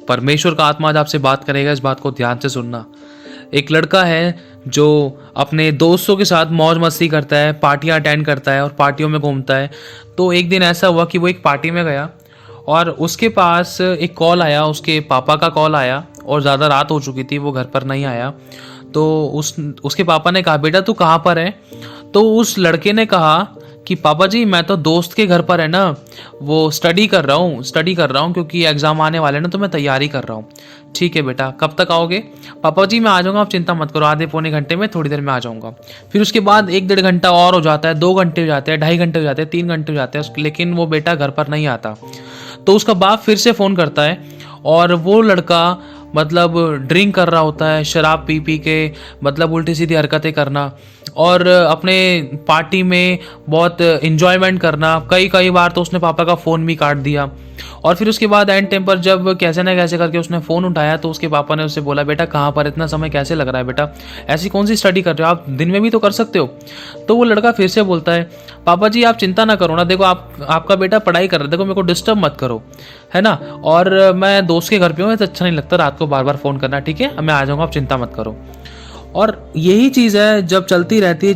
परमेश्वर का आत्मा आज आपसे बात करेगा, इस बात को ध्यान से सुनना। एक लड़का है जो अपने दोस्तों के साथ मौज मस्ती करता है, पार्टियां अटेंड करता है और पार्टियों में घूमता है। तो एक दिन ऐसा हुआ कि वो एक पार्टी में गया और उसके पास एक कॉल आया, उसके पापा का कॉल आया और ज़्यादा रात हो चुकी थी, वो घर पर नहीं आया। तो उसके पापा ने कहा, बेटा तू कहाँ पर है? तो उस लड़के ने कहा कि पापा जी मैं तो दोस्त के घर पर है ना, वो स्टडी कर रहा हूँ क्योंकि एग्ज़ाम आने वाले हैं ना, तो मैं तैयारी कर रहा हूँ। ठीक है बेटा, कब तक आओगे? पापा जी मैं आ जाऊँगा, आप चिंता मत करो, आधे पौने घंटे में, थोड़ी देर में आ जाऊँगा। फिर उसके बाद 1-1.5 घंटा और हो जाता है, 2 घंटे हो जाते हैं, 2.5 घंटे हो जाते हैं, 3 घंटे हो जाते हैं, लेकिन वो बेटा घर पर नहीं आता। तो उसका बाप फिर से फ़ोन करता है और वो लड़का मतलब ड्रिंक कर रहा होता है, शराब पी पी के मतलब उल्टी सीधी हरकतें करना और अपने पार्टी में बहुत इन्जॉयमेंट करना। कई बार तो उसने पापा का फ़ोन भी काट दिया। और फिर उसके बाद एंड टाइम पर जब कैसे ना कैसे करके उसने फ़ोन उठाया तो उसके पापा ने उससे बोला, बेटा कहाँ पर, इतना समय कैसे लग रहा है बेटा, ऐसी कौन सी स्टडी कर रहे हो, आप दिन में भी तो कर सकते हो। तो वो लड़का फिर से बोलता है, पापा जी आप चिंता ना करो ना, देखो आपका बेटा पढ़ाई कर रहा है, देखो मेरे को डिस्टर्ब मत करो, है ना, और मैं दोस्त के घर पे हूँ, तो अच्छा नहीं लगता रात को बार बार फ़ोन करना, ठीक है मैं आ जाऊँगा, आप चिंता मत करो। और यही चीज़ है, जब चलती रहती है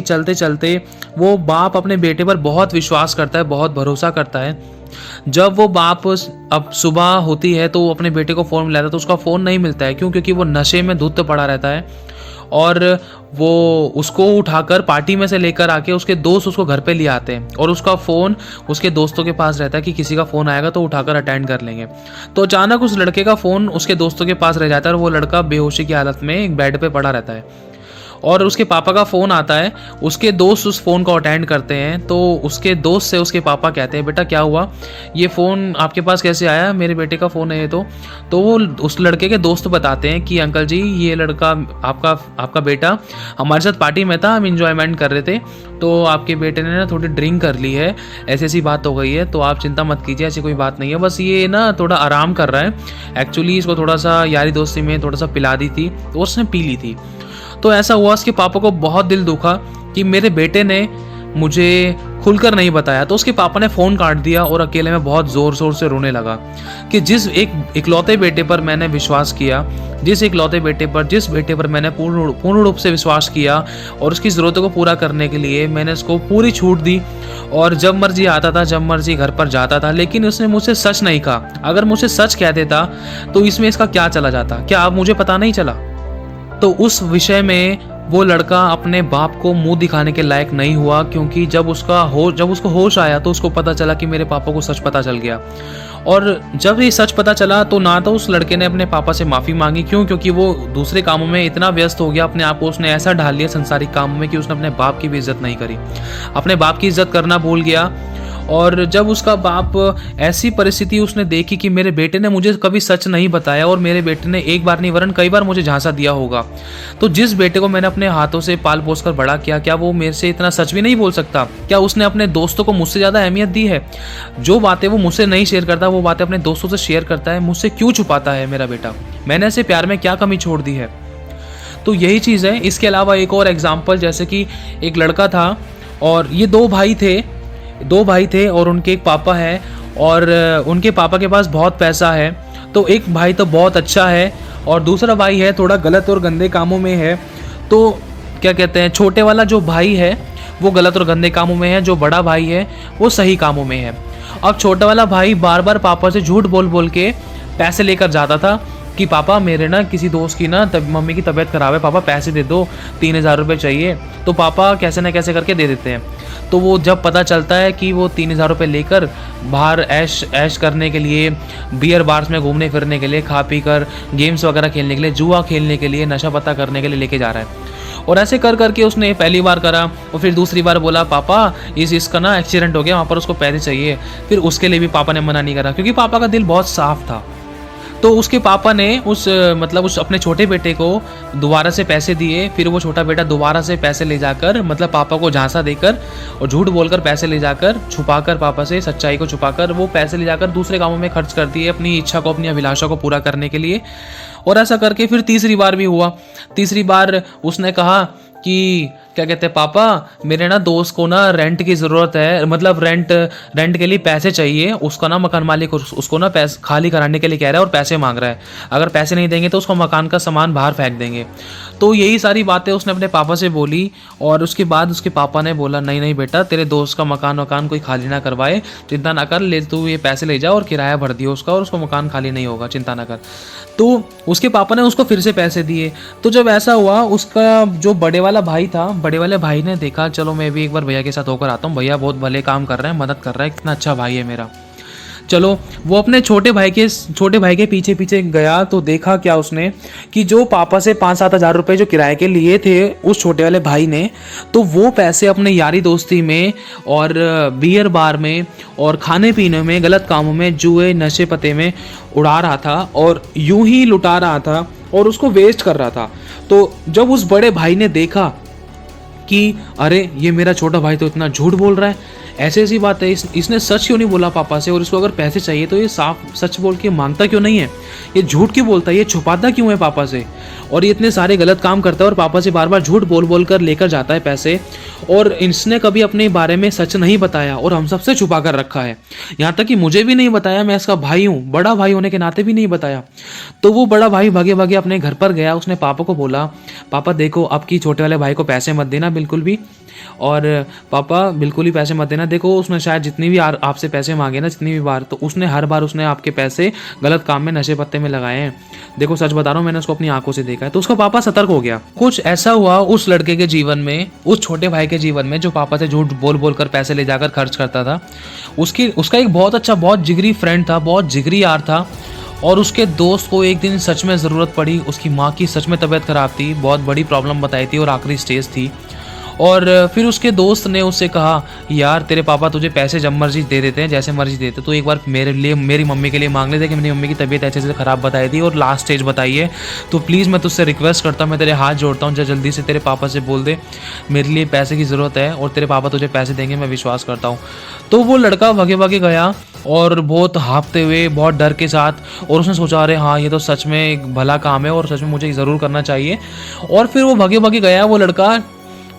चलते चलते वो बाप अपने बेटे पर बहुत विश्वास करता है, बहुत भरोसा करता है। जब वो बाप अब सुबह होती है तो वो अपने बेटे को फ़ोन मिलाता है तो उसका फ़ोन नहीं मिलता है। क्यों? क्योंकि वो नशे में धुत पड़ा रहता है और वो उसको उठाकर पार्टी में से लेकर आके उसके दोस्त उसको घर पे ले आते हैं और उसका फ़ोन उसके दोस्तों के पास रहता है कि किसी का फ़ोन आएगा तो उठाकर अटेंड कर लेंगे। तो अचानक उस लड़के का फ़ोन उसके दोस्तों के पास रह जाता है और वो लड़का बेहोशी की हालत में एक बेड पे पड़ा रहता है और उसके पापा का फ़ोन आता है। उसके दोस्त उस फ़ोन को अटेंड करते हैं तो उसके दोस्त से उसके पापा कहते हैं, बेटा क्या हुआ, ये फ़ोन आपके पास कैसे आया, मेरे बेटे का फ़ोन है ये तो वो उस लड़के के दोस्त बताते हैं कि अंकल जी ये लड़का आपका बेटा हमारे साथ पार्टी में था, हम इंजॉयमेंट कर रहे थे, तो आपके बेटे ने ना थोड़ी ड्रिंक कर ली है, ऐसी बात हो गई है, तो आप चिंता मत कीजिए, ऐसी कोई बात नहीं है, बस ये ना थोड़ा आराम कर रहा है, एक्चुअली इसको थोड़ा सा यारी दोस्ती में थोड़ा सा पिला दी थी तो उसने पी ली थी। तो ऐसा हुआ, उसके पापा को बहुत दिल दुखा कि मेरे बेटे ने मुझे खुलकर नहीं बताया। तो उसके पापा ने फ़ोन काट दिया और अकेले में बहुत ज़ोर शोर से रोने लगा कि जिस इकलौते बेटे पर मैंने विश्वास किया, जिस बेटे पर मैंने पूर्ण रूप से विश्वास किया और उसकी ज़रूरतों को पूरा करने के लिए मैंने उसको पूरी छूट दी और जब मर्जी आता था, जब मर्जी घर पर जाता था, लेकिन उसने मुझसे सच नहीं कहा। अगर मुझसे सच कह देता तो इसमें इसका क्या चला जाता, क्या अब मुझे पता नहीं चला? तो उस विषय में वो लड़का अपने बाप को मुंह दिखाने के लायक नहीं हुआ, क्योंकि जब उसको होश आया तो उसको पता चला कि मेरे पापा को सच पता चल गया। और जब ये सच पता चला तो ना तो उस लड़के ने अपने पापा से माफ़ी मांगी, क्यों? क्योंकि वो दूसरे कामों में इतना व्यस्त हो गया, अपने आप को उसने ऐसा ढाल लिया संसारिक कामों में कि उसने अपने बाप की भी इज्जत नहीं करी, अपने बाप की इज्जत करना भूल गया। और जब उसका बाप ऐसी परिस्थिति उसने देखी कि मेरे बेटे ने मुझे कभी सच नहीं बताया और मेरे बेटे ने एक बार नहीं वरन कई बार मुझे झांसा दिया होगा, तो जिस बेटे को मैंने अपने हाथों से पाल पोस कर बड़ा किया, क्या वो मेरे से इतना सच भी नहीं बोल सकता? क्या उसने अपने दोस्तों को मुझसे ज़्यादा अहमियत दी है? जो बातें वो मुझसे नहीं शेयर करता वो बातें अपने दोस्तों से शेयर करता है, मुझसे क्यों छुपाता है मेरा बेटा? मैंने ऐसे प्यार में क्या कमी छोड़ दी है? तो यही चीज़ है। इसके अलावा एक और एग्जाम्पल, जैसे कि एक लड़का था और ये दो भाई थे और उनके एक पापा है और उनके पापा के पास बहुत पैसा है। तो एक भाई तो बहुत अच्छा है और दूसरा भाई है थोड़ा गलत और गंदे कामों में है। तो क्या कहते हैं, छोटे वाला जो भाई है वो गलत और गंदे कामों में है, जो बड़ा भाई है वो सही कामों में है। अब छोटा वाला भाई बार बार पापा से झूठ बोल के पैसे लेकर जाता था कि पापा मेरे ना किसी दोस्त की ना मम्मी की तबीयत ख़राब है, पापा पैसे दे दो, 3,000 रुपये चाहिए। तो पापा कैसे ना कैसे करके दे देते हैं। तो वो जब पता चलता है कि वो 3,000 रुपये लेकर बाहर ऐश करने के लिए, बियर बार्स में घूमने फिरने के लिए, खा पी कर गेम्स वगैरह खेलने के लिए, जुआ खेलने के लिए, नशा पता करने के लिए लेके जा रहा है। और ऐसे कर करके उसने पहली बार करा और फिर दूसरी बार बोला पापा इसका ना एक्सीडेंट हो गया, वहाँ पर उसको पैसे चाहिए। फिर उसके लिए भी पापा ने मना नहीं करा, क्योंकि पापा का दिल बहुत साफ था। तो उसके पापा ने उस अपने छोटे बेटे को दोबारा से पैसे दिए। फिर वो छोटा बेटा दोबारा से पैसे ले जाकर, मतलब पापा को झांसा देकर और झूठ बोलकर पैसे ले जाकर, छुपाकर, पापा से सच्चाई को छुपाकर वो पैसे ले जाकर दूसरे कामों में खर्च कर दिए, अपनी इच्छा को, अपनी अभिलाषा को पूरा करने के लिए। और ऐसा करके फिर तीसरी बार भी हुआ। तीसरी बार उसने कहा कि क्या कहते हैं, पापा मेरे ना दोस्त को ना रेंट की ज़रूरत है, मतलब रेंट के लिए पैसे चाहिए। उसका ना मकान मालिक उसको ना पैसे खाली कराने के लिए कह रहा है और पैसे मांग रहा है। अगर पैसे नहीं देंगे तो उसको मकान का सामान बाहर फेंक देंगे। तो यही सारी बातें उसने अपने पापा से बोली और उसके बाद उसके पापा ने बोला नहीं नहीं बेटा, तेरे दोस्त का मकान कोई खाली ना करवाए, चिंता ना कर, ले तू ये पैसे ले जा और किराया भर दियो उसका और उसको मकान खाली नहीं होगा, चिंता ना कर। तो उसके पापा ने उसको फिर से पैसे दिए। तो जब ऐसा हुआ, उसका जो बड़े वाला भाई था, बड़े वाले भाई ने देखा चलो मैं भी एक बार भैया के साथ होकर आता हूँ, भैया बहुत भले काम कर रहे हैं, मदद कर रहा है, कितना अच्छा भाई है मेरा। चलो वो अपने छोटे भाई के पीछे पीछे गया तो देखा क्या उसने कि जो पापा से 5-7 हज़ार रुपये जो किराए के लिए थे उस छोटे वाले भाई ने, तो वो पैसे अपने यारी दोस्ती में और बियर बार में और खाने पीने में, गलत कामों में, जुए नशे पते में उड़ा रहा था और यूं ही लुटा रहा था और उसको वेस्ट कर रहा था। तो जब उस बड़े भाई ने देखा कि अरे ये मेरा छोटा भाई तो इतना झूठ बोल रहा है, ऐसी ऐसी बात है, इसने सच क्यों नहीं बोला पापा से, और इसको अगर पैसे चाहिए तो ये साफ सच बोल के मांगता क्यों नहीं है, ये झूठ क्यों बोलता है, ये छुपाता क्यों है पापा से, और ये इतने सारे गलत काम करता है और पापा से बार बार झूठ बोल बोल कर लेकर जाता है पैसे, और इसने कभी अपने बारे में सच नहीं बताया और हम सबसे छुपा कर रखा है, यहाँ तक कि मुझे भी नहीं बताया, मैं इसका भाई हूँ, बड़ा भाई होने के नाते भी नहीं बताया। तो वो बड़ा भाई भागे भागे अपने घर पर गया, उसने पापा को बोला पापा देखो अब की छोटे वाले भाई को पैसे मत देना बिल्कुल भी, और पापा बिल्कुल ही पैसे मत देना, देखो उसने शायद जितनी भी आपसे पैसे मांगे ना जितनी भी बार, तो उसने हर बार उसने आपके पैसे गलत काम में नशे पत्ते में लगाए हैं, देखो सच बता रहा हूँ मैंने उसको अपनी आंखों से देखा है। तो उसका पापा सतर्क हो गया। कुछ ऐसा हुआ उस लड़के के जीवन में, उस छोटे भाई के जीवन में जो पापा से झूठ बोल बोल कर पैसे ले जाकर खर्च करता था। उसका एक बहुत अच्छा, बहुत जिगरी फ्रेंड था, बहुत जिगरी यार था, और उसके दोस्त को एक दिन सच में ज़रूरत पड़ी, उसकी माँ की सच में तबीयत ख़राब थी, बहुत बड़ी प्रॉब्लम बताई थी और आखिरी स्टेज थी, और फिर उसके दोस्त ने उससे कहा यार तेरे पापा तुझे पैसे जब मर्जी दे देते हैं, जैसे मर्जी देते, तो एक बार मेरे लिए, मेरी मम्मी के लिए मांग लेते कि मेरी मम्मी की तबीयत ऐसे ऐसे ख़राब बताई थी और लास्ट स्टेज बताई है, तो प्लीज़ मैं तुझसे रिक्वेस्ट करता हूँ, मैं तेरे हाथ जोड़ता हूँ, जल्दी से तेरे पापा से बोल दे मेरे लिए पैसे की ज़रूरत है और तेरे पापा तुझे पैसे देंगे, मैं विश्वास करता हूँ। तो वो लड़का भागे भागे गया और बहुत हाँफते हुए, बहुत डर के साथ, और उसने सोचा अरे हाँ ये तो सच में एक भला काम है और सच में मुझे ज़रूर करना चाहिए, और फिर वो भागे भागे गया वो लड़का।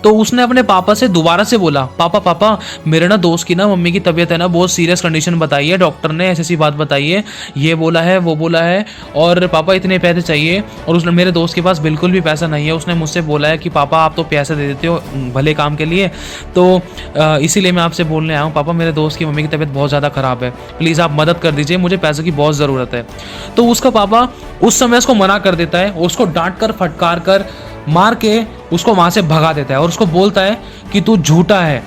तो उसने अपने पापा से दोबारा से बोला पापा मेरे ना दोस्त की ना मम्मी की तबीयत है ना, बहुत सीरियस कंडीशन बताई है, डॉक्टर ने ऐसी बात बताई है, ये बोला है वो बोला है, और पापा इतने पैसे चाहिए, और उसने, मेरे दोस्त के पास बिल्कुल भी पैसा नहीं है, उसने मुझसे बोला है कि पापा आप तो पैसे दे देते हो भले काम के लिए, तो इसीलिए मैं आपसे बोलने आया हूँ पापा, मेरे दोस्त की मम्मी की तबीयत बहुत ज़्यादा ख़राब है, प्लीज़ आप मदद कर दीजिए, मुझे पैसों की बहुत ज़रूरत है। तो उसका पापा उस समय उसको मना कर देता है, उसको डांट कर फटकार कर मार के उसको वहाँ से भगा देता है और उसको बोलता है कि तू झूठा है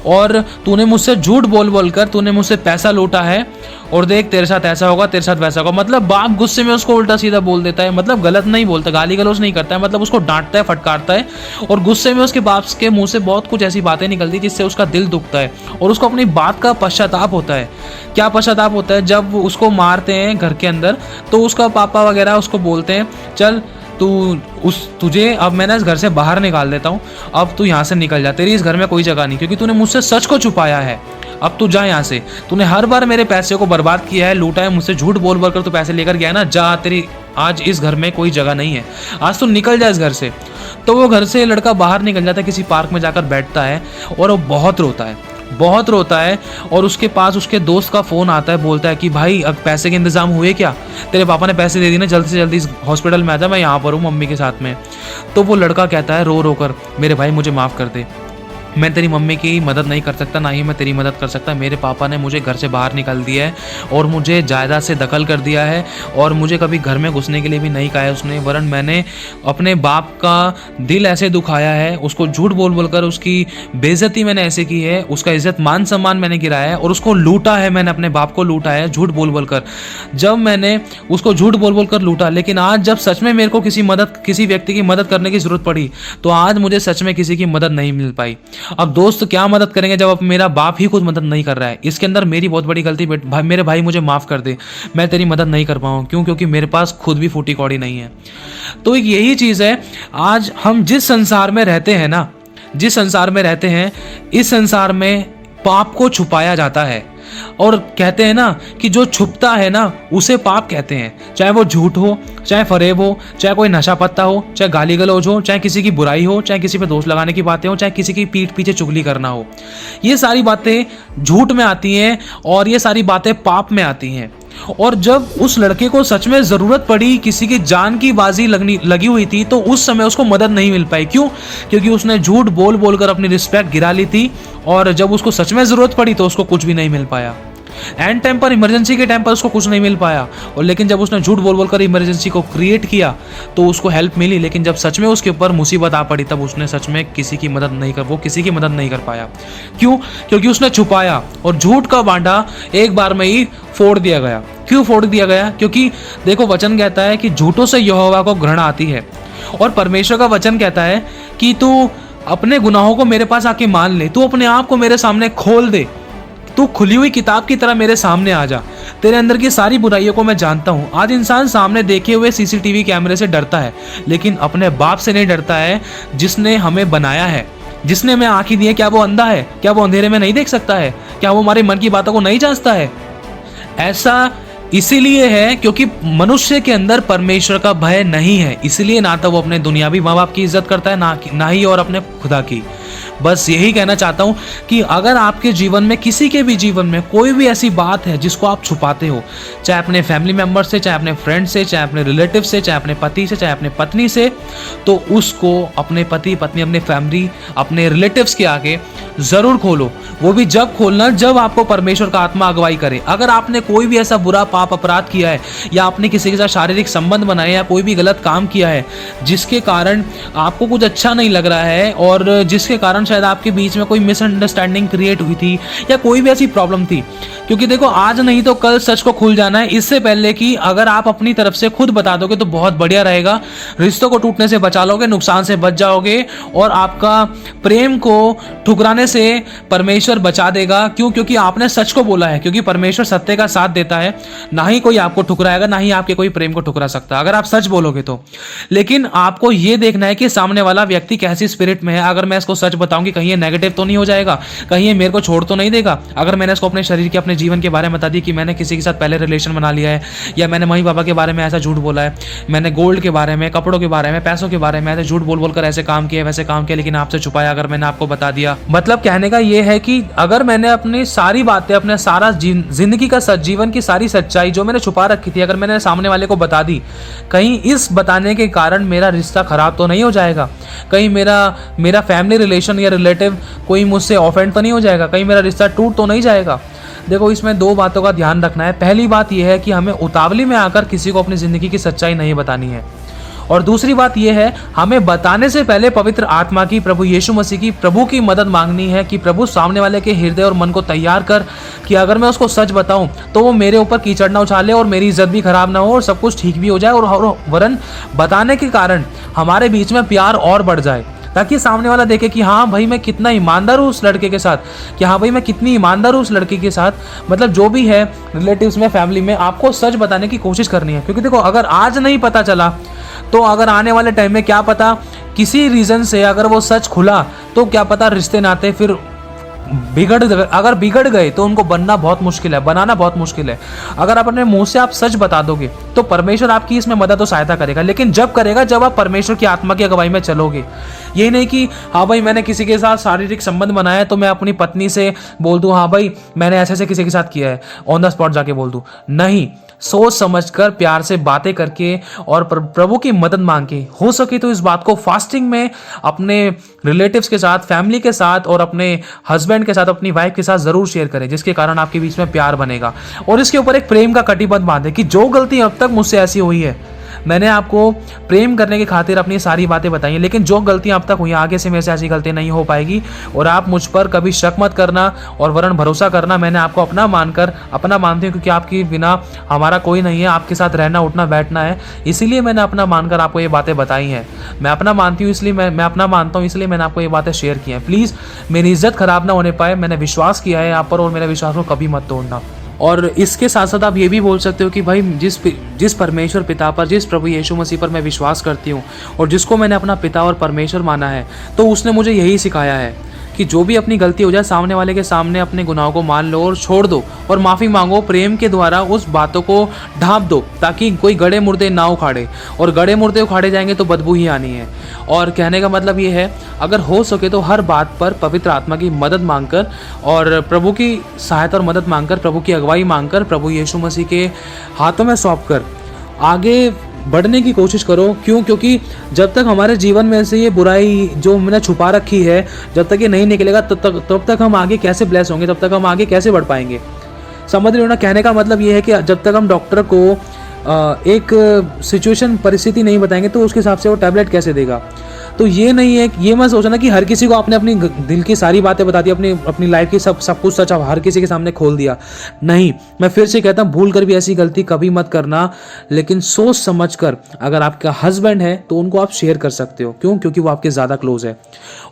और तूने मुझसे झूठ बोल बोल कर तूने मुझसे पैसा लूटा है, और देख तेरे साथ ऐसा होगा, तेरे साथ वैसा होगा। मतलब बाप गुस्से में उसको उल्टा सीधा बोल देता है, मतलब गलत नहीं बोलता, गाली गलौज नहीं करता है, मतलब उसको डांटता है, फटकारता है, और गुस्से में उसके बाप के मुंह से बहुत कुछ ऐसी बातें निकलती जिससे उसका दिल दुखता है और उसको अपनी बात का पश्चाताप होता है। क्या पश्चाताप होता है? जब उसको मारते हैं घर के अंदर तो उसका पापा वगैरह उसको बोलते हैं चल तुझे अब मैं ना इस घर से बाहर निकाल देता हूँ, अब तू यहाँ से निकल जा, तेरी इस घर में कोई जगह नहीं, क्योंकि तूने मुझसे सच को छुपाया है, अब तू जा यहाँ से, तूने हर बार मेरे पैसे को बर्बाद किया है, लूटा है, मुझसे झूठ बोल बोल कर तू पैसे लेकर गया ना, जा, तेरी आज इस घर में कोई जगह नहीं है, आज तू निकल जा इस घर से। तो वो घर से लड़का बाहर निकल जाता है, किसी पार्क में जाकर बैठता है और वो बहुत रोता है और उसके पास उसके दोस्त का फ़ोन आता है, बोलता है कि भाई अब पैसे के इंतज़ाम हुए क्या, तेरे पापा ने पैसे दे दिए ना, जल्दी से जल्दी हॉस्पिटल में आ जा, मैं यहाँ पर हूँ मम्मी के साथ में। तो वो लड़का कहता है रो रो कर मेरे भाई मुझे माफ़ कर दे, मैं तेरी मम्मी की मदद नहीं कर सकता, ना ही मैं तेरी मदद कर सकता, मेरे पापा ने मुझे घर से बाहर निकाल दिया है और मुझे जायदाद से दखल कर दिया है और मुझे कभी घर में घुसने के लिए भी नहीं कहा है उसने, वरन मैंने अपने बाप का दिल ऐसे दुखाया है, उसको झूठ बोल बोल कर उसकी बेइज्जती मैंने ऐसे की है, उसका इज्जत मान सम्मान मैंने गिराया है और उसको लूटा है, मैंने अपने बाप को लूटा है झूठ बोल बोल कर। जब मैंने उसको झूठ बोल बोल कर लूटा, लेकिन आज जब सच में मेरे को किसी व्यक्ति की मदद करने की ज़रूरत पड़ी तो आज मुझे सच में किसी की मदद नहीं मिल पाई। अब दोस्त क्या मदद करेंगे जब अब मेरा बाप ही खुद मदद नहीं कर रहा है। इसके अंदर मेरी बहुत बड़ी गलती, मेरे भाई मुझे माफ़ कर दे, मैं तेरी मदद नहीं कर पाऊँ, क्योंकि मेरे पास खुद भी फूटी कौड़ी नहीं है। तो एक यही चीज़ है, आज हम जिस संसार में रहते हैं, इस संसार में पाप को छुपाया जाता है। और कहते हैं ना कि जो छुपता है ना उसे पाप कहते हैं, चाहे वो झूठ हो, चाहे फरेब हो, चाहे कोई नशा पत्ता हो, चाहे गाली गलौज हो, चाहे किसी की बुराई हो, चाहे किसी पे दोष लगाने की बातें हो, चाहे किसी की पीठ पीछे चुगली करना हो। ये सारी बातें झूठ में आती हैं और ये सारी बातें पाप में आती हैं। और जब उस लड़के को सच में ज़रूरत पड़ी, किसी की जान की बाजी लगी हुई थी, तो उस समय उसको मदद नहीं मिल पाई। क्यों? क्योंकि उसने झूठ बोल बोल कर अपनी रिस्पेक्ट गिरा ली थी, और जब उसको सच में ज़रूरत पड़ी तो उसको कुछ भी नहीं मिल पाया। एंड टाइम पर, इमरजेंसी के टाइम पर उसको कुछ नहीं मिल पाया। और लेकिन जब उसने झूठ बोल बोल कर इमरजेंसी को क्रिएट किया तो उसको हेल्प मिली। लेकिन जब सच में उसके ऊपर मुसीबत आ पड़ी तब उसने सच में किसी की मदद नहीं कर पाया। क्यों? क्योंकि उसने छुपाया, और झूठ का बांटा एक बार में ही फोड़ दिया गया। क्यों फोड़ दिया गया? क्योंकि देखो, वचन कहता है कि झूठों से यहोवा को घृणा आती है, और परमेश्वर का वचन कहता है कि तू अपने गुनाहों को मेरे पास आके मान ले, तू अपने आप को मेरे सामने खोल दे, तू खुली हुई किताब की तरह मेरे सामने आ जा। तेरे अंदर की सारी बुराइयों को मैं जानता हूँ। आज इंसान सामने देखे हुए सीसीटीवी कैमरे से डरता है, लेकिन अपने बाप से नहीं डरता है जिसने हमें बनाया है, जिसने हमें आंखें दी है। क्या वो अंधा है? क्या वो अंधेरे में नहीं देख सकता है? क्या वो हमारे मन की बातों को नहीं जांचता है? ऐसा इसीलिए है क्योंकि मनुष्य के अंदर परमेश्वर का भय नहीं है। इसलिए ना तो वो अपने दुनियावी माँ बाप की इज्जत करता है, ना ही और अपने खुदा की। बस यही कहना चाहता हूँ कि अगर आपके जीवन में, किसी के भी जीवन में कोई भी ऐसी बात है जिसको आप छुपाते हो, चाहे अपने फैमिली मेम्बर से, चाहे अपने फ्रेंड से, चाहे अपने रिलेटिव से, चाहे अपने पति से, चाहे अपने पत्नी से, तो उसको अपने पति पत्नी, अपने फैमिली, अपने रिलेटिव्स के आगे ज़रूर खोलो। वो भी जब खोलना जब आपको परमेश्वर का आत्मा अगुवाई करे। अगर आपने कोई भी ऐसा बुरा पाप अपराध किया है, या आपने किसी के साथ शारीरिक संबंध बनाए, या कोई भी गलत काम किया है जिसके कारण आपको कुछ अच्छा नहीं लग रहा है, और जिसके कारण शायद आपके बीच में कोई मिसअंडरस्टैंडिंग क्रिएट हुई थी, या कोई भी ऐसी प्रॉब्लम थी, क्योंकि देखो, आज नहीं तो कल सच को खुल जाना है। इससे पहले कि अगर आप अपनी तरफ से खुद बता दोगे तो बहुत बढ़िया रहेगा। रिश्तों को टूटने से बचा लोगे, नुकसान से बच जाओगे, और आपका प्रेम को ठुकराने से परमेश्वर बचा देगा। क्यों? क्योंकि आपने सच को बोला है। क्योंकि परमेश्वर सत्य का साथ देता है, ना ही कोई आपको ठुकराएगा, ना ही आपके कोई प्रेम को ठुकरा सकता अगर आप सच बोलोगे तो। लेकिन आपको यह देखना है कि सामने वाला व्यक्ति कैसी स्पिरिट में है। अगर मैं इसको सच बताऊं कि कहीं ये नेगेटिव तो नहीं हो जाएगा, कहीं ये मेरे को छोड़ तो नहीं देगा। अगर मैंने इसको अपने शरीर के, अपने जीवन के बारे में बता दी कि मैंने किसी के साथ पहले रिलेशन बना लिया है, या मैंने मम्मी पापा के बारे में ऐसा झूठ बोला है, मैंने गोल्ड के बारे में, कपड़ों के बारे में, पैसों के बारे में ऐसे झूठ बोल बोलकर ऐसे काम किया, वैसे काम किया, लेकिन आपसे छुपाया, अगर मैंने आपको बता दिया। मतलब कहने का ये है कि अगर मैंने अपनी सारी बातें, अपने सारा जिंदगी का जीवन की सारी सच्चाई जो मैंने छुपा रखी थी, अगर मैंने सामने वाले को बता दी, कहीं इस बताने के कारण मेरा रिश्ता खराब तो नहीं हो जाएगा? कहीं मेरा फैमिली रिलेशन या रिलेटिव कोई मुझसे ऑफेंड तो नहीं हो जाएगा? कहीं मेरा रिश्ता टूट तो नहीं जाएगा? देखो, इसमें दो बातों का ध्यान रखना है। पहली बात यह है कि हमें उतावली में आकर किसी को अपनी ज़िंदगी की सच्चाई नहीं बतानी है। और दूसरी बात यह है, हमें बताने से पहले पवित्र आत्मा की, प्रभु यीशु मसीह की, प्रभु की मदद मांगनी है कि प्रभु सामने वाले के हृदय और मन को तैयार कर कि अगर मैं उसको सच बताऊं तो वो मेरे ऊपर कीचड़ ना उछाले, और मेरी इज्जत भी खराब ना हो, और सब कुछ ठीक भी हो जाए, और वरन बताने के कारण हमारे बीच में प्यार और बढ़ जाए, ताकि सामने वाला देखे कि हाँ भाई, मैं कितना ईमानदार हूँ उस लड़के के साथ, कि हाँ भाई, मैं कितनी ईमानदार हूँ उस लड़के के साथ। मतलब जो भी है, रिलेटिव्स में, फैमिली में, आपको सच बताने की कोशिश करनी है। क्योंकि देखो, अगर आज नहीं पता चला तो अगर आने वाले टाइम में क्या पता किसी रीज़न से अगर वो सच खुला तो क्या पता रिश्ते नाते फिर अगर बिगड़ गए तो उनको बनाना बहुत मुश्किल है। अगर आप अपने मुंह से आप सच बता दोगे तो परमेश्वर आपकी इसमें मदद और सहायता करेगा, लेकिन जब करेगा जब आप परमेश्वर की आत्मा की अगुवाई में चलोगे। ये नहीं कि हाँ भाई, मैंने किसी के साथ शारीरिक संबंध बनाया है तो मैं अपनी पत्नी से बोल दूं हाँ भाई मैंने ऐसे ऐसे किसी के साथ किया है, ऑन द स्पॉट जाके बोल दूं। नहीं, सोच समझकर प्यार से बातें करके और प्रभु की मदद मांग के, हो सके तो इस बात को फास्टिंग में अपने रिलेटिव्स के साथ, फैमिली के साथ और अपने हस्बैंड के साथ, अपनी वाइफ के साथ जरूर शेयर करें, जिसके कारण आपके बीच में प्यार बनेगा। और इसके ऊपर एक प्रेम का कटिबंध बांधे कि जो गलती अब तक मुझसे ऐसी हुई है, मैंने आपको प्रेम करने की खातिर अपनी सारी बातें बताई हैं, लेकिन जो गलतियां अब तक हुई, आगे से मेरे से ऐसी गलती नहीं हो पाएगी। और आप मुझ पर कभी शक मत करना और वरन भरोसा करना। मैंने आपको अपना मानती हूँ, क्योंकि आपके बिना हमारा कोई नहीं है। आपके साथ रहना, उठना, बैठना है, इसीलिए मैंने अपना मानकर आपको ये बातें बताई हैं। मैं अपना मानती हूँ, इसलिए मैं अपना मानता हूँ, इसलिए मैंने आपको ये बातें शेयर की हैं। प्लीज़ मेरी इज्जत खराब ना होने पाए। मैंने विश्वास किया है आप पर और मेरे विश्वास को कभी मत तोड़ना। और इसके साथ साथ आप ये भी बोल सकते हो कि भाई जिस परमेश्वर पिता पर, जिस प्रभु यीशु मसीह पर मैं विश्वास करती हूँ और जिसको मैंने अपना पिता और परमेश्वर माना है, तो उसने मुझे यही सिखाया है कि जो भी अपनी गलती हो जाए सामने वाले के सामने अपने गुनाहों को मान लो और छोड़ दो और माफ़ी मांगो, प्रेम के द्वारा उस बातों को ढांप दो ताकि कोई गड़े मुर्दे ना उखाड़े, और गड़े मुर्दे उखाड़े जाएंगे तो बदबू ही आनी है। और कहने का मतलब ये है, अगर हो सके तो हर बात पर पवित्र आत्मा की मदद मांगकर और प्रभु की सहायता और मदद मांगकर, प्रभु की अगुवाई मांगकर, प्रभु यीशु मसीह के हाथों में सौंप कर आगे बढ़ने की कोशिश करो। क्यों? क्योंकि जब तक हमारे जीवन में से ये बुराई जो हमने छुपा रखी है, जब तक ये नहीं निकलेगा तब तक हम आगे कैसे ब्लेस होंगे, तब तक हम आगे कैसे बढ़ पाएंगे। समझ रहे हो ना? कहने का मतलब ये है कि जब तक हम डॉक्टर को एक सिचुएशन, परिस्थिति नहीं बताएंगे तो उसके हिसाब से वो टैबलेट कैसे देगा। तो ये नहीं है, ये मत सोचना कि हर किसी को आपने अपनी दिल की सारी बातें बता दी, अपनी लाइफ की सब कुछ सच हर किसी के सामने खोल दिया। नहीं, मैं फिर से कहता हूँ, भूल कर भी ऐसी गलती कभी मत करना, लेकिन सोच समझ कर। अगर आपका हस्बैंड है तो उनको आप शेयर कर सकते हो। क्यों? क्योंकि वो आपके ज़्यादा क्लोज है।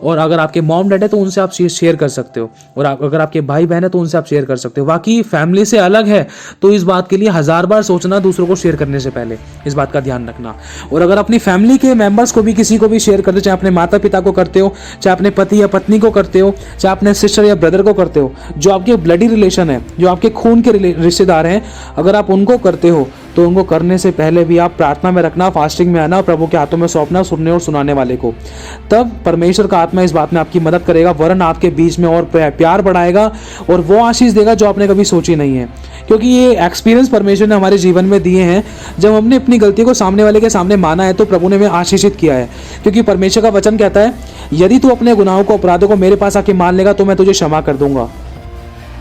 और अगर आपके मॉम डैड है तो उनसे आप शेयर कर सकते हो, और अगर आपके भाई बहन है तो उनसे आप शेयर कर सकते हो। बाकी फैमिली से अलग है तो इस बात के लिए 1000 बार सोचना दूसरों को शेयर करने से पहले, इस बात का ध्यान रखना। और अगर अपनी फैमिली के मेंबर्स को भी किसी को भी शेयर करते हो, चाहे अपने माता पिता को करते हो, चाहे अपने पति या पत्नी को करते हो, चाहे अपने सिस्टर या ब्रदर को करते हो, जो आपके ब्लडी रिलेशन है, जो आपके खून के रिश्तेदार हैं, अगर आप उनको करते हो तो उनको करने से पहले भी आप प्रार्थना में रखना, फास्टिंग में आना और प्रभु के हाथों में सौंपना सुनने और सुनाने वाले को। तब परमेश्वर का आत्मा इस बात में आपकी मदद करेगा, वरन आपके बीच में और प्यार बढ़ाएगा और वो आशीष देगा जो आपने कभी सोची नहीं है। क्योंकि ये एक्सपीरियंस परमेश्वर ने हमारे जीवन में दिए हैं। जब हमने अपनी गलती को सामने वाले के सामने माना है तो प्रभु ने हमें आशीषित किया है। क्योंकि परमेश्वर का वचन कहता है, यदि तू अपने गुनाहों को, अपराधों को मेरे पास आके मान लेगा तो मैं तुझे क्षमा कर दूंगा।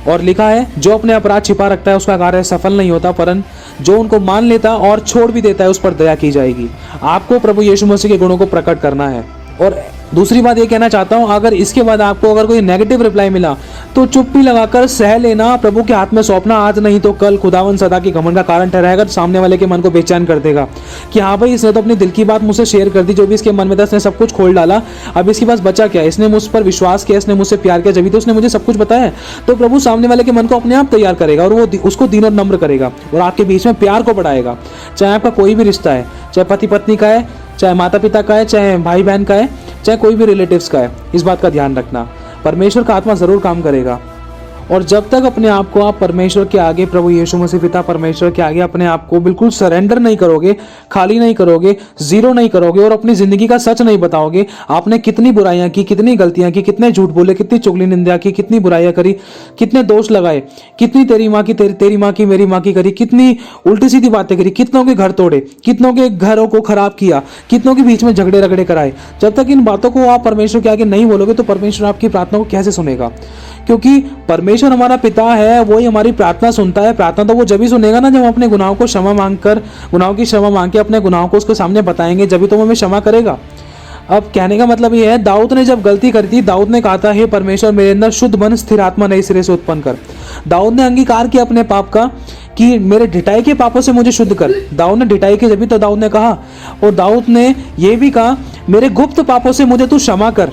और लिखा है, जो अपने अपराध छिपा रखता है उसका कार्य सफल नहीं होता, परंतु जो उनको मान लेता और छोड़ भी देता है उस पर दया की जाएगी। आपको प्रभु यीशु मसीह के गुणों को प्रकट करना है। और दूसरी बात ये कहना चाहता हूँ, अगर इसके बाद आपको अगर कोई नेगेटिव रिप्लाई मिला तो चुप्पी लगाकर सह लेना, प्रभु के हाथ में सौंपना। आज नहीं तो कल खुदावन सदा की घमंड का कारण ठहराएगा, सामने वाले के मन को बेचैन कर देगा कि हाँ भाई, इसने तो अपनी दिल की बात मुझसे शेयर कर दी, जो भी इसके मन में था इसने सब कुछ खोल डाला, अब इसके पास बचा क्या? इसने मुझ पर विश्वास किया, इसने मुझसे प्यार किया, जब तो उसने मुझे सब कुछ बताया। तो प्रभु सामने वाले के मन को अपने आप तैयार करेगा और वो उसको दीन और नम्र करेगा और आपके बीच में प्यार को बढ़ाएगा। चाहे आपका कोई भी रिश्ता है, चाहे पति पत्नी का है, चाहे माता पिता का है, चाहे भाई बहन का है, चाहे कोई भी रिलेटिव्स का है, इस बात का ध्यान रखना। परमेश्वर का आत्मा जरूर काम करेगा। और जब तक अपने आप को आप परमेश्वर के आगे, प्रभु यीशु मसीह पिता परमेश्वर के आगे अपने आप को बिल्कुल सरेंडर नहीं करोगे, खाली नहीं करोगे, जीरो नहीं करोगे और अपनी जिंदगी का सच नहीं बताओगे, आपने कितनी बुराइयां की, कितनी गलतियां की, कितने झूठ बोले, कितनी चुगली निंदा की, कितनी बुराइयां करी, कितने दोष लगाए, कितनी तेरी माँ की तेरी माँ की मेरी माँ की करी, कितनी उल्टी सीधी बातें करी, कितनों के घर तोड़े, कितनों के घरों को खराब किया, कितनों के बीच में झगड़े रगड़े कराए, जब तक इन बातों को आप परमेश्वर के आगे नहीं बोलोगे तो परमेश्वर आपकी प्रार्थना को कैसे सुनेगा? क्योंकि परमेश्वर हमारा पिता है, वही हमारी प्रार्थना सुनता है। प्रार्थना तो वो जब ही सुनेगा ना, जब हम अपने गुनाहों को क्षमा मांगकर, गुनाहों की क्षमा मांग के अपने गुनाहों को उसके सामने बताएंगे, जब भी तो वो हमें क्षमा करेगा। अब कहने का मतलब ये है, दाऊद ने जब गलती करी थी, दाऊद ने कहा था, हे परमेश्वर मेरे अंदर शुद्ध मन, स्थिर आत्मा नए सिरे से उत्पन्न कर। दाऊद ने अंगीकार किया अपने पाप का कि मेरे ढिठाई के पापों से मुझे शुद्ध कर। दाऊद ने ढिठाई की, जब भी तो दाऊद ने कहा। और दाऊद ने ये भी कहा, मेरे गुप्त पापों से मुझे तू क्षमा कर।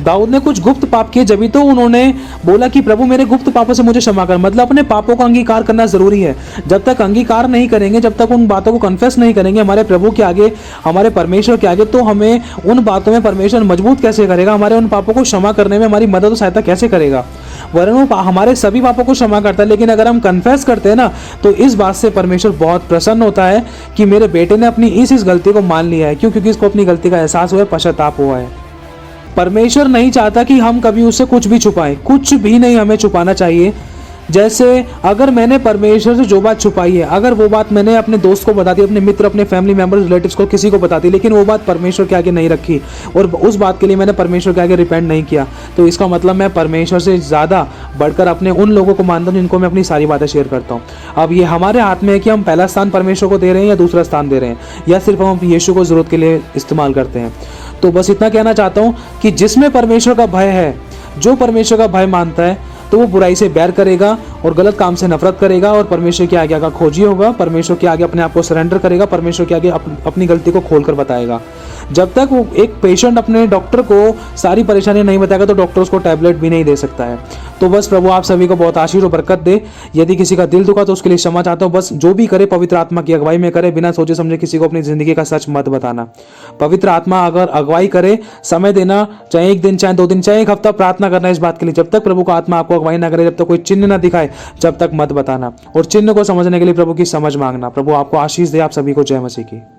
दाऊद ने कुछ गुप्त पाप किए, जब भी तो उन्होंने बोला कि प्रभु मेरे गुप्त पापों से मुझे क्षमा कर। मतलब अपने पापों का अंगीकार करना जरूरी है। जब तक अंगीकार नहीं करेंगे, जब तक उन बातों को कन्फेस नहीं करेंगे हमारे प्रभु के आगे, हमारे परमेश्वर के आगे, तो हमें उन बातों में परमेश्वर मजबूत कैसे करेगा, हमारे उन पापों को क्षमा करने में हमारी मदद और सहायता कैसे करेगा? वरन वो हमारे सभी पापों को क्षमा करता है, लेकिन अगर हम कन्फेस करते हैं ना, तो इस बात से परमेश्वर बहुत प्रसन्न होता है कि मेरे बेटे ने अपनी इस गलती को मान लिया है। क्यों? क्योंकि इसको अपनी गलती का एहसास हुआ है, पश्चाताप हुआ है। परमेश्वर नहीं चाहता कि हम कभी उससे कुछ भी छुपाएं, कुछ भी नहीं हमें छुपाना चाहिए। जैसे अगर मैंने परमेश्वर से जो बात छुपाई है, अगर वो बात मैंने अपने दोस्त को बता दी, अपने मित्र, अपने फैमिली मेंबर्स, रिलेटिव्स को, किसी को बता दी, लेकिन वो बात परमेश्वर के आगे नहीं रखी और उस बात के लिए मैंने परमेश्वर के आगे रिपेंट नहीं किया, तो इसका मतलब मैं परमेश्वर से ज़्यादा बढ़कर अपने उन लोगों को मानता हूँ जिनको मैं अपनी सारी बातें शेयर करता हूँ। अब ये हमारे हाथ में है कि हम पहला स्थान परमेश्वर को दे रहे हैं या दूसरा स्थान दे रहे हैं, या सिर्फ हम यीशु को ज़रूरत के लिए इस्तेमाल करते हैं। तो बस इतना कहना चाहता हूँ कि जिसमें परमेश्वर का भय है, जो परमेश्वर का भय मानता है, तो वो बुराई से बैर करेगा और गलत काम से नफरत करेगा और परमेश्वर के आगे का खोजी होगा, परमेश्वर के आगे अपने आप को सरेंडर करेगा, परमेश्वर के आगे अपनी गलती को खोलकर बताएगा। जब तक वो एक पेशेंट अपने डॉक्टर को सारी परेशानियां नहीं बताएगा तो डॉक्टर उसको टैबलेट भी नहीं दे सकता है। तो बस प्रभु आप सभी को बहुत आशीष और बरकत दे। यदि किसी का दिल दुखा तो उसके लिए क्षमा चाहता हूँ। बस जो भी करे पवित्र आत्मा की अगुवाई में करे, बिना सोचे समझे किसी को अपनी जिंदगी का सच मत बताना। पवित्र आत्मा अगर अगुवाई करे, समय देना, चाहे 1 दिन, चाहे 2 दिन, चाहे 1 हफ्ता प्रार्थना करना इस बात के लिए। जब तक प्रभु का आत्मा आपको अगुवाई ना करे, जब तक कोई चिन्ह ना दिखाए, जब तक मत बताना। और चिन्ह को समझने के लिए प्रभु की समझ मांगना। प्रभु आपको आशीष दे। आप सभी को जय मसीह की।